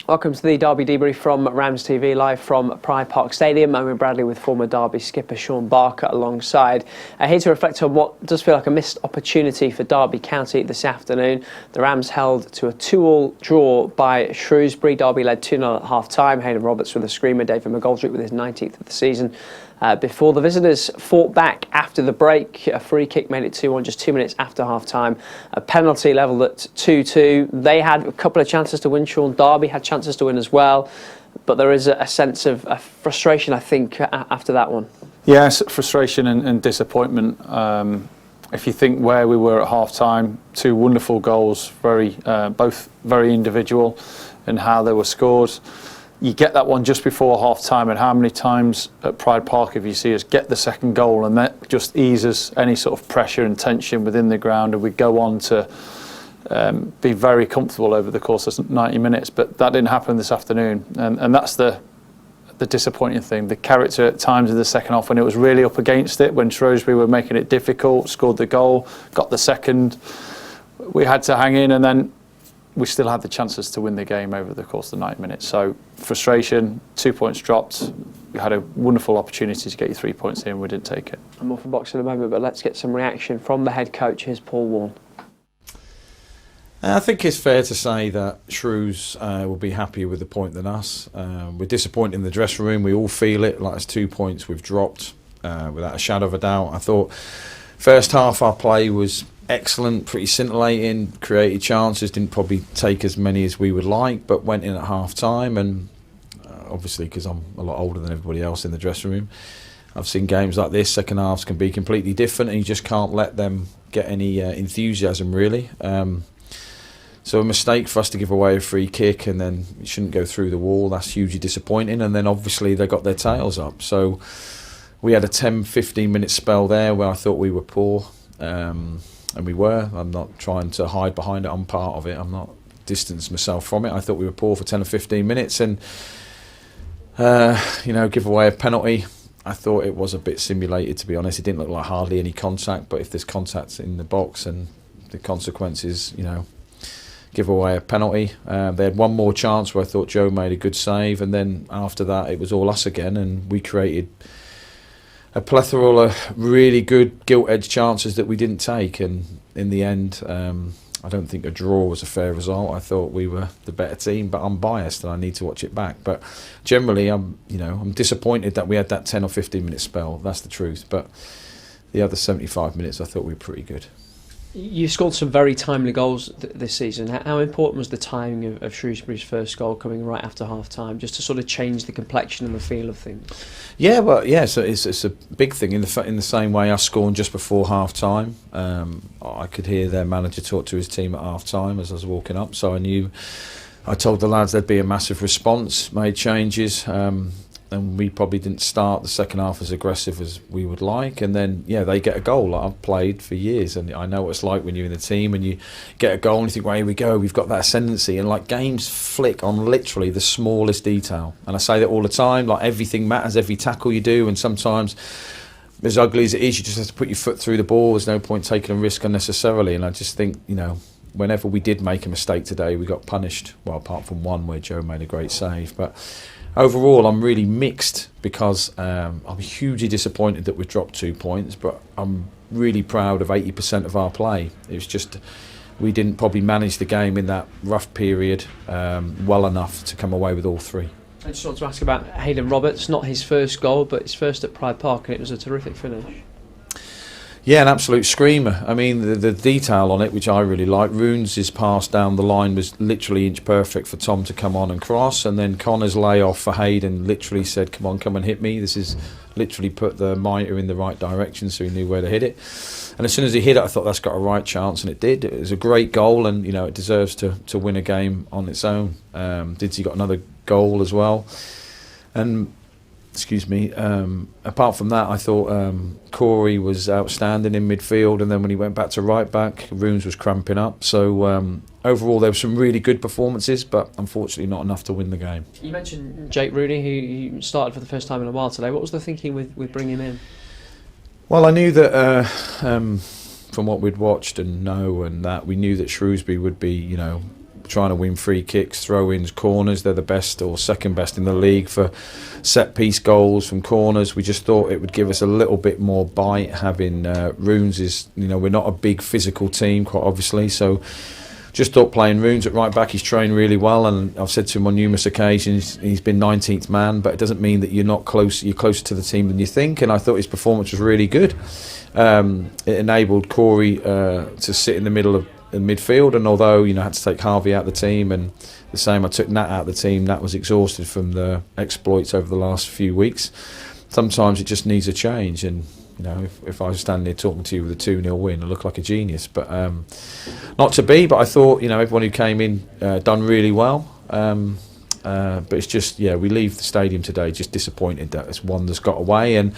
Welcome to the Derby Debrief from RamsTV, live from Pride Park Stadium. I'm Bradley with former Derby skipper Shaun alongside. Here to reflect on what does feel like a missed opportunity for Derby County this afternoon. The Rams held to a 2-2 draw by Shrewsbury. Derby led 2-0 at half-time. Hayden Roberts with a screamer, David McGoldrick with his 19th of the season. Before the visitors fought back after the break, a free kick made it 2-1 just 2 minutes after half-time. A penalty levelled at 2-2. They had a couple of chances to win. Shaun, Derby had chances to win as well, but there is a sense of frustration, I think, after that one. Yes, frustration and disappointment. If you think where we were at half-time, 2 wonderful goals, both very individual, and how they were scored. You get that one just before half-time, and how many times at Pride Park have you seen us get the second goal, and that just eases any sort of pressure and tension within the ground, and we go on to be very comfortable over the course of 90 minutes. But that didn't happen this afternoon, and that's the disappointing thing. The character at times in the second half, when it was really up against it, when Shrewsbury were making it difficult, scored the goal, got the second, we had to hang in, and then we still had the chances to win the game over the course of the 90 minutes. So frustration, 2 points dropped. We had a wonderful opportunity to get you 3 points in, we didn't take it. I'm off the box in a moment, but let's get some reaction from the head coach. Here's Paul Warne. I think it's fair to say that Shrews will be happier with the point than us. We're disappointed in the dressing room. We all feel it. Like, it's 2 points we've dropped without a shadow of a doubt. I thought first half our play was excellent, pretty scintillating, created chances, didn't probably take as many as we would like, but went in at half time. And obviously, because I'm a lot older than everybody else in the dressing room, I've seen games like this. Second halves can be completely different, and you just can't let them get any enthusiasm, really. So a mistake for us to give away a free kick, and then it shouldn't go through the wall. That's hugely disappointing. And then obviously they got their tails up. So we had a 10-15 minute spell there where I thought we were poor. And we were. I'm not trying to hide behind it. I'm part of it. I'm not distanced myself from it. I thought we were poor for 10 or 15 minutes, and give away a penalty. I thought it was a bit simulated, to be honest. It didn't look like hardly any contact, but if there's contact in the box and the consequences, give away a penalty. They had one more chance where I thought Joe made a good save, and then after that it was all us again, and we created a plethora of really good gilt-edged chances that we didn't take. And in the end, I don't think a draw was a fair result. I thought we were the better team, but I'm biased and I need to watch it back. But generally, I'm disappointed that we had that 10 or 15 minute spell. That's the truth. But the other 75 minutes, I thought we were pretty good. You scored some very timely goals this season. How important was the timing of Shrewsbury's first goal coming right after half-time, just to sort of change the complexion and the feel of things? Yeah, well, yeah. So it's a big thing in the same way us scoring just before half-time. I could hear their manager talk to his team at half-time as I was walking up, so I told the lads there'd be a massive response, made changes. And we probably didn't start the second half as aggressive as we would like, and then they get a goal. Like, I've played for years, and I know what it's like when you're in the team and you get a goal and you think, well, here we go, we've got that ascendancy, and like, games flick on literally the smallest detail. And I say that all the time, like, everything matters, every tackle you do, and sometimes, as ugly as it is, you just have to put your foot through the ball. There's no point taking a risk unnecessarily. And I just think, whenever we did make a mistake today, we got punished. Well, apart from one where Joe made a great save, but overall, I'm really mixed, because I'm hugely disappointed that we dropped 2 points, but I'm really proud of 80% of our play. It was just we didn't probably manage the game in that rough period well enough to come away with all 3. I just want to ask about Hayden Roberts. Not his first goal, but his first at Pride Park, and it was a terrific finish. Yeah, an absolute screamer. I mean, the detail on it, which I really like. Runes' pass down the line was literally inch perfect for Tom to come on and cross, and then Connor's layoff for Hayden literally said, come and hit me. This is literally put the mitre in the right direction, so he knew where to hit it. And as soon as he hit it, I thought that's got a right chance, and it did. It was a great goal, and it deserves to win a game on its own. Didsy got another goal as well, and apart from that, I thought Corey was outstanding in midfield, and then when he went back to right back, Runes was cramping up. So overall, there were some really good performances, but unfortunately not enough to win the game. You mentioned Jake Rooney, who started for the first time in a while today. What was the thinking with bringing him in? Well, I knew that from what we'd watched and know, and that we knew that Shrewsbury would be, trying to win free kicks, throw-ins, corners. They're the best or second best in the league for set-piece goals from corners. We just thought it would give us a little bit more bite. Having Runes is, we're not a big physical team, quite obviously, so just thought playing Runes at right back, he's trained really well, and I've said to him on numerous occasions he's been 19th man, but it doesn't mean that you're not close. You're closer to the team than you think, and I thought his performance was really good. It enabled Corey to sit in the middle of midfield, and although I had to take Harvey out of the team, and the same I took Nat out of the team. Nat was exhausted from the exploits over the last few weeks. Sometimes it just needs a change, and if I was standing here talking to you with a 2-0 win, I look like a genius, but not to be. But I thought everyone who came in done really well, but it's just we leave the stadium today just disappointed that it's one that's got away. And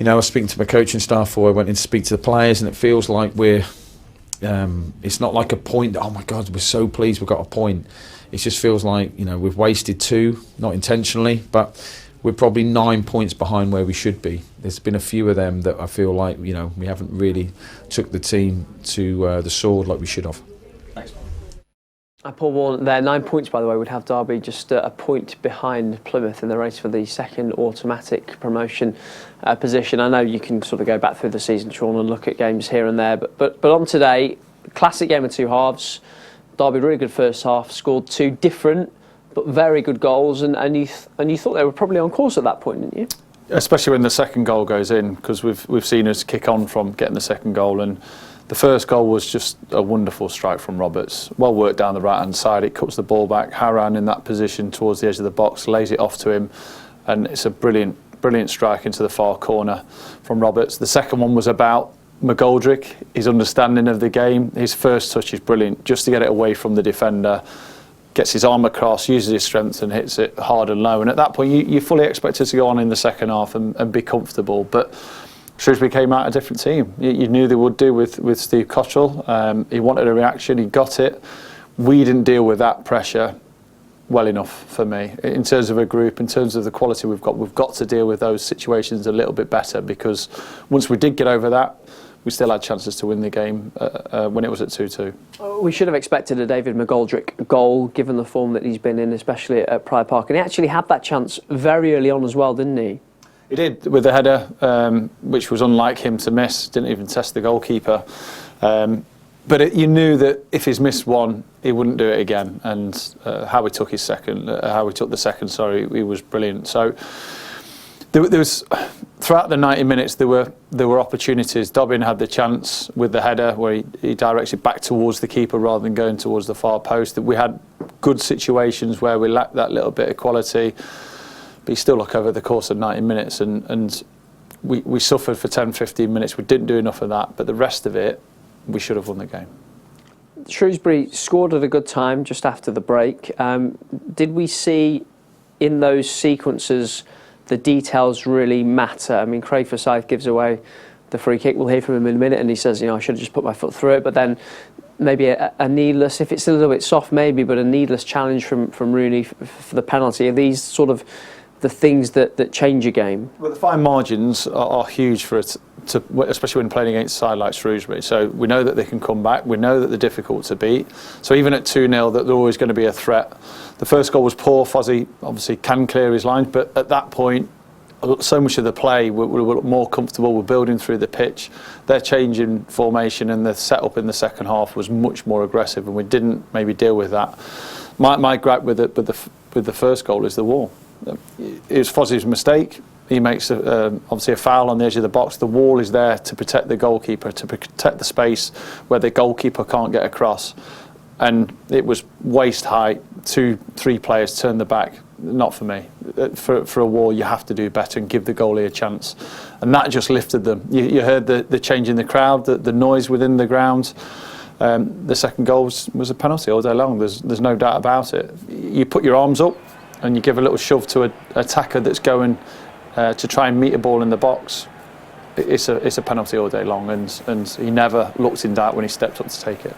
I was speaking to my coaching staff before I went in to speak to the players, and it feels like it's not like a point that, oh my God, we're so pleased we've got a point. It just feels like we've wasted 2, not intentionally, but we're probably 9 points behind where we should be. There's been a few of them that I feel like we haven't really took the team to the sword like we should have. Thanks. Paul Warne there. 9 points, by the way, would have Derby just a point behind Plymouth in the race for the second automatic promotion position. I know you can sort of go back through the season, Shaun, and look at games here and there, but on today, classic game of 2 halves. Derby really good first half, scored 2 different but very good goals, and you thought they were probably on course at that point, didn't you? Especially when the second goal goes in, because we've seen us kick on from getting the second goal, and the first goal was just a wonderful strike from Roberts. Well worked down the right hand side. It cuts the ball back. Haran in that position towards the edge of the box, lays it off to him, and it's a brilliant strike into the far corner from Roberts. The second one was about McGoldrick, his understanding of the game. His first touch is brilliant, just to get it away from the defender. Gets his arm across, uses his strength and hits it hard and low. And at that point, you fully expected to go on in the second half and be comfortable. But Shrewsbury came out a different team. You knew they would do with Steve Cottrell. He wanted a reaction, he got it. We didn't deal with that pressure well enough for me. In terms of a group, in terms of the quality we've got to deal with those situations a little bit better, because once we did get over that, we still had chances to win the game when it was at 2-2. We should have expected a David McGoldrick goal, given the form that he's been in, especially at Pride Park. And he actually had that chance very early on as well, didn't he? He did, with the header, which was unlike him to miss. Didn't even test the goalkeeper. But you knew that if he's missed one, he wouldn't do it again. And how he took the second, he was brilliant. So there was, throughout the 90 minutes, there were opportunities. Dobbin had the chance with the header where he directs it back towards the keeper rather than going towards the far post. That we had good situations where we lacked that little bit of quality. But you still look over the course of 90 minutes and we suffered for 10-15 minutes. We didn't do enough of that, but the rest of it, we should have won the game. Shrewsbury scored at a good time just after the break. Did we see in those sequences the details really matter? I mean, Craig Forsyth gives away the free kick. We'll hear from him in a minute, and he says, I should have just put my foot through it. But then maybe a needless, if it's a little bit soft maybe, but a needless challenge from Rooney for the penalty. Are these sort of the things that change a game? Well, the fine margins are huge for it, especially when playing against a side like Shrewsbury. So we know that they can come back. We know that they're difficult to beat. So even at 2-0, that they're always going to be a threat. The first goal was poor. Fozzie obviously can clear his lines, but at that point, so much of the play, we're more comfortable. We're building through the pitch. Their change in formation and the setup in the second half was much more aggressive, and we didn't maybe deal with that. My gripe with the first goal is the wall. It was Fozzie's mistake. He makes obviously a foul on the edge of the box. The wall is there to protect the goalkeeper, to protect the space where the goalkeeper can't get across. And it was waist height. 2-3 players turned the back. Not for me. For a wall, you have to do better and give the goalie a chance. And that just lifted them. You heard the change in the crowd, the noise within the ground. The second goal was a penalty all day long. There's no doubt about it. You put your arms up and you give a little shove to an attacker that's going to try and meet a ball in the box. It's a penalty all day long, and he never looked in doubt when he stepped up to take it.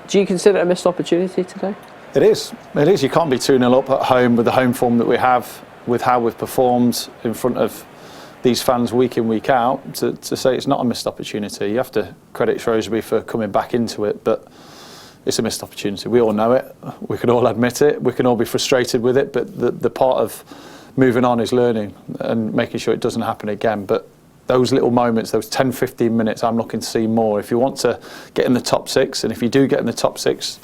Do you consider it a missed opportunity today? It is. You can't be 2-0 up at home with the home form that we have, with how we've performed in front of these fans week in, week out, to say it's not a missed opportunity. You have to credit Shrewsbury for coming back into it, but it's a missed opportunity. We all know it. We can all admit it. We can all be frustrated with it. But the part of moving on is learning and making sure it doesn't happen again. But those little moments, those 10, 15 minutes, I'm looking to see more. If you want to get in the top 6, and if you do get in the top 6,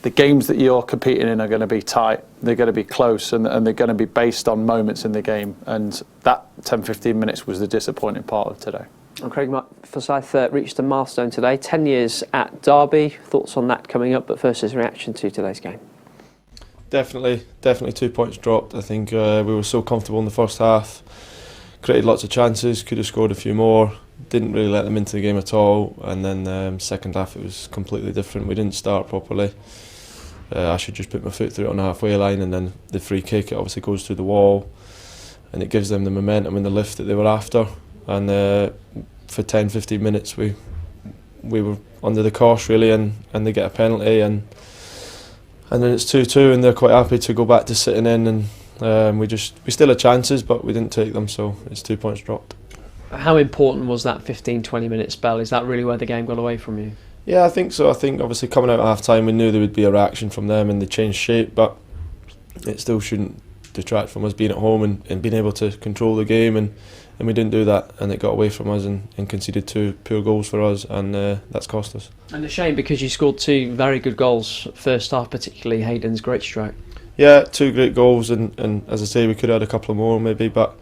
the games that you're competing in are going to be tight. They're going to be close, and they're going to be based on moments in the game. And that 10, 15 minutes was the disappointing part of today. And Craig, Forsyth reached a milestone today, 10 years at Derby. Thoughts on that coming up, but first his reaction to today's game. Definitely 2 points dropped. I think we were so comfortable in the first half, created lots of chances, could have scored a few more, didn't really let them into the game at all, and then second half it was completely different. We didn't start properly. I should just put my foot through it on the halfway line, and then the free kick, it obviously goes through the wall, and it gives them the momentum and the lift that they were after. And for 10-15 minutes we were under the cosh really, and they get a penalty, and then it's 2-2, and they're quite happy to go back to sitting in, and we still had chances, but we didn't take them, so it's 2 points dropped. How important was that 15-20 minute spell? Is that really where the game got away from you? Yeah, I think so. I think obviously coming out at half time we knew there would be a reaction from them, and they changed shape, but it still shouldn't detract from us being at home and being able to control the game, and we didn't do that, and it got away from us and conceded 2 poor goals for us, and that's cost us. And a shame, because you scored 2 very good goals first half, particularly Hayden's great strike. Yeah, 2 great goals, and as I say, we could have had a couple more maybe, but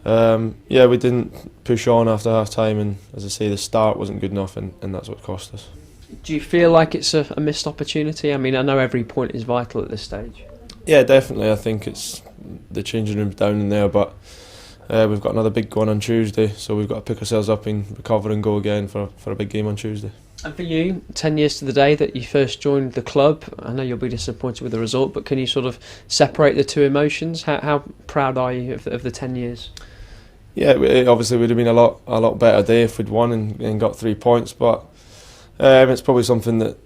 yeah, we didn't push on after half time, and as I say, the start wasn't good enough, and that's what cost us. Do you feel like it's a missed opportunity? I mean, I know every point is vital at this stage. Yeah, definitely. I think it's the changing room's down in there, but we've got another big one on Tuesday, so we've got to pick ourselves up and recover and go again for a big game on Tuesday. And for you, 10 years to the day that you first joined the club, I know you'll be disappointed with the result, but can you sort of separate the two emotions? How proud are you of the 10 years? Yeah, it obviously would have been a lot better day if we'd won and got 3 points, but it's probably something that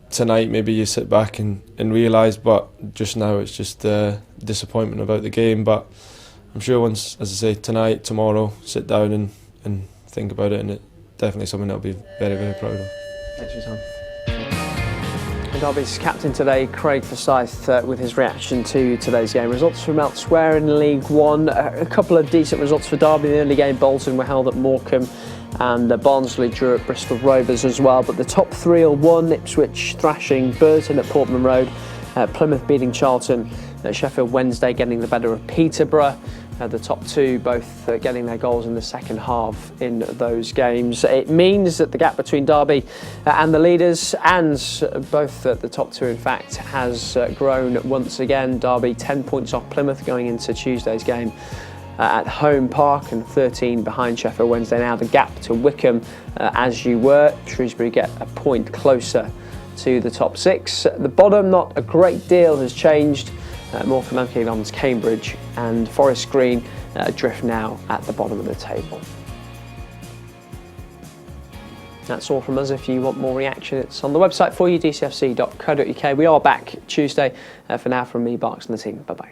tonight maybe you sit back and realise, but just now it's just disappointment about the game. But I'm sure once, as I say, tonight, tomorrow, sit down and think about it, and it's definitely something that I'll be very, very proud of. Thanks for your time. Derby's captain today, Craig Forsyth, with his reaction to today's game. Results from elsewhere in League One. A couple of decent results for Derby. In the early game, Bolton were held at Morecambe, and Barnsley drew at Bristol Rovers as well. But the top 3 are won. Ipswich thrashing Burton at Portman Road, Plymouth beating Charlton, Sheffield Wednesday getting the better of Peterborough. The top 2 both getting their goals in the second half in those games. It means that the gap between Derby and the leaders, and both the top 2 in fact, has grown once again. Derby 10 points off Plymouth going into Tuesday's game at Home Park, and 13 behind Sheffield Wednesday. Now the gap to Wycombe, as you were, Shrewsbury get a point closer to the top 6. At the bottom, not a great deal has changed. Morecambe and Kingdom's Cambridge and Forest Green drift now at the bottom of the table. That's all from us. If you want more reaction, it's on the website for you, dcfc.co.uk. We are back Tuesday. For now, from me, Barks, and the team. Bye-bye.